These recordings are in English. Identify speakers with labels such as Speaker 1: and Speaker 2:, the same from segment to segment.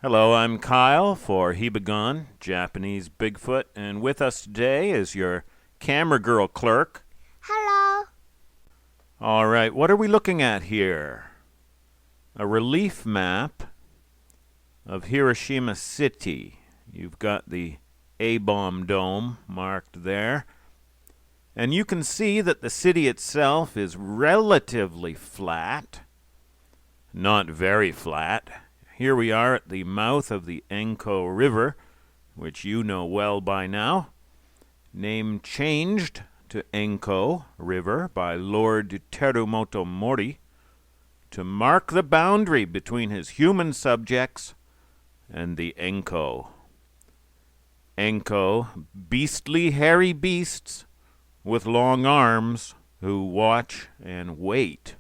Speaker 1: Hello, I'm Kyle for Hibagon, Japanese Bigfoot, and with us today is your camera girl clerk.
Speaker 2: Hello.
Speaker 1: All right, what are we looking at here? A relief map of Hiroshima City. You've got the A-bomb dome marked there. And you can see that the city itself is relatively flat. Not very flat. Here we are at the mouth of the Enko River, which you know well by now. Name changed to Enko River by Lord Terumoto Mori to mark the boundary between his human subjects and the Enko. Enko, beastly hairy beasts with long arms who watch and wait.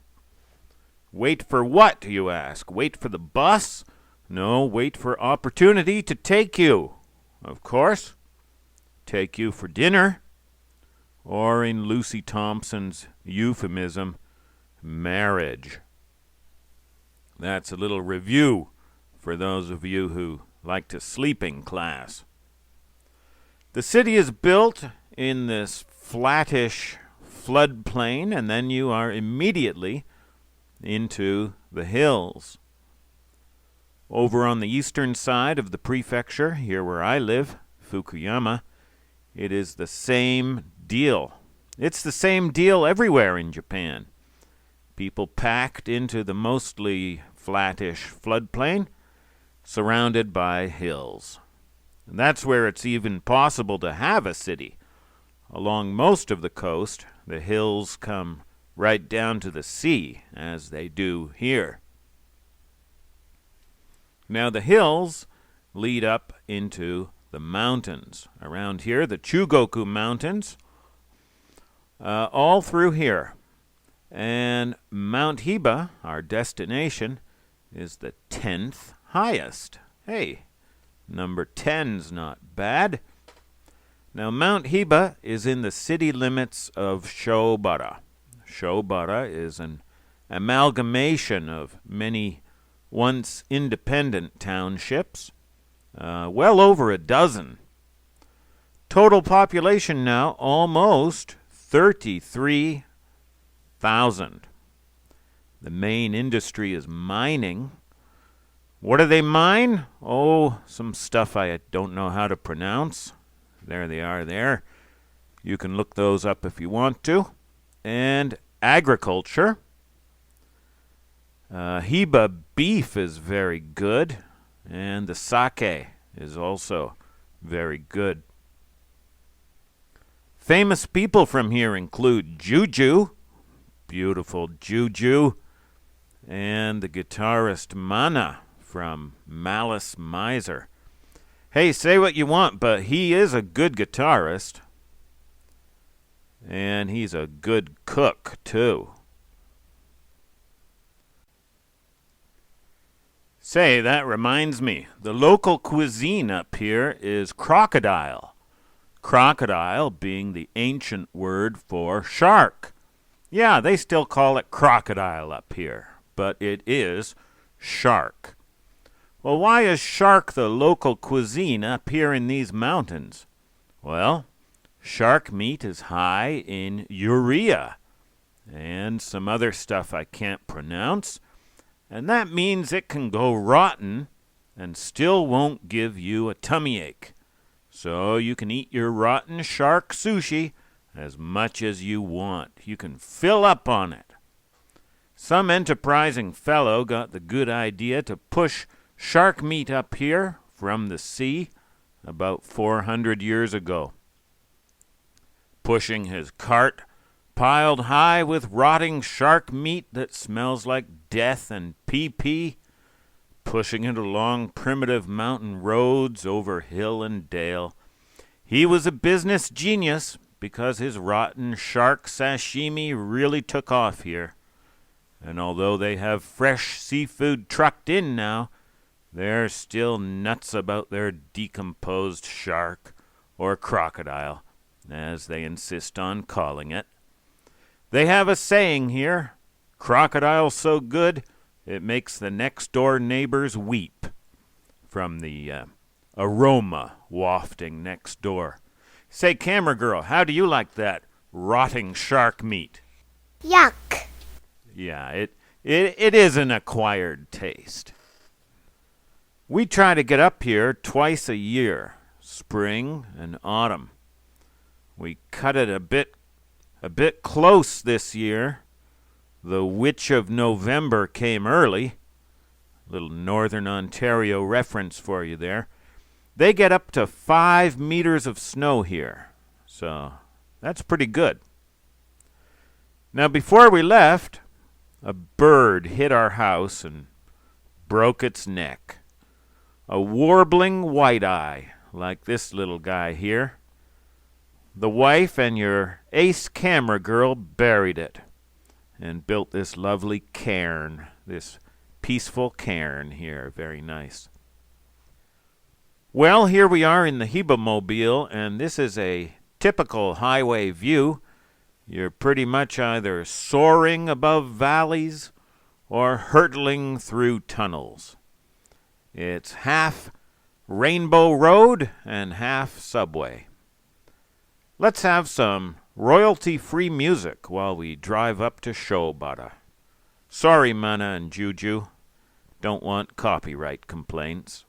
Speaker 1: Wait for what, you ask? Wait for the bus? No, wait for opportunity to take you. Of course. Take you for dinner. Or in Lucy Thompson's euphemism, marriage. That's a little review for those of you who like to sleep in class. The city is built in this flattish floodplain, and then you are immediately into the hills. Over on the eastern side of the prefecture, here where I live, Fukuyama, it is the same deal. It's the same deal everywhere in Japan. People packed into the mostly flattish floodplain, surrounded by hills. And that's where it's even possible to have a city. Along most of the coast, the hills come right down to the sea, as they do here. Now the hills lead up into the mountains. Around here, the Chugoku Mountains, all through here. And Mt Hiba, our destination, is the 10th highest. Hey, number 10's not bad. Now Mt Hiba is in the city limits of Shobara. Shobara is an amalgamation of many once independent townships, well over a dozen. Total population now almost 33,000. The main industry is mining. What do they mine? Oh, some stuff I don't know how to pronounce. There they are there. You can look those up if you want to. And agriculture. Hiba beef is very good, and the sake is also very good. Famous people from here include Juju, beautiful Juju, and the guitarist Mana from Malice Mizeer. Hey, say what you want, but he is a good guitarist. And he's a good cook, too. Say, that reminds me. The local cuisine up here is crocodile. Crocodile being the ancient word for shark. Yeah, they still call it crocodile up here, but it is shark. Well, why is shark the local cuisine up here in these mountains? Well, shark meat is high in urea and some other stuff I can't pronounce, and that means it can go rotten and still won't give you a tummy ache. So you can eat your rotten shark sushi as much as you want. You can fill up on it. Some enterprising fellow got the good idea to push shark meat up here from the sea about 400 years ago. Pushing his cart piled high with rotting shark meat that smells like death and pee-pee, pushing it along primitive mountain roads over hill and dale. He was a business genius because his rotten shark sashimi really took off here. And although they have fresh seafood trucked in now, they're still nuts about their decomposed shark, or crocodile, as they insist on calling it. They have a saying here, crocodile so good, it makes the next-door neighbors weep. from the aroma wafting next door. Say, camera girl, how do you like that rotting shark meat?
Speaker 2: Yuck.
Speaker 1: Yeah, it is an acquired taste. We try to get up here twice a year, spring and autumn. We cut it a bit close this year. The Witch of November came early. Little Northern Ontario reference for you there. They get up to 5 meters of snow here, so that's pretty good. Now, before we left, a bird hit our house and broke its neck. A warbling white-eye, like this little guy here. The wife and your ace camera girl buried it and built this lovely cairn, this peaceful cairn here. Very nice. Well, here we are in the Hiba-mobile, and this is a typical highway view. You're pretty much either soaring above valleys or hurtling through tunnels. It's half Rainbow Road and half subway. Let's have some royalty-free music while we drive up to Showbutta. Sorry, Mana and Juju. Don't want copyright complaints.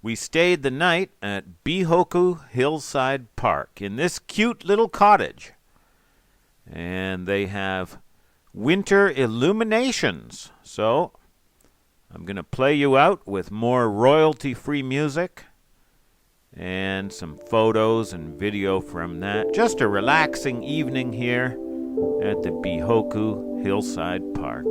Speaker 1: We stayed the night at Bihoku Hillside Park in this cute little cottage. And they have winter illuminations. So I'm going to play you out with more royalty-free music and some photos and video from that. Just a relaxing evening here at the Bihoku Hillside Park.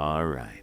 Speaker 1: All right.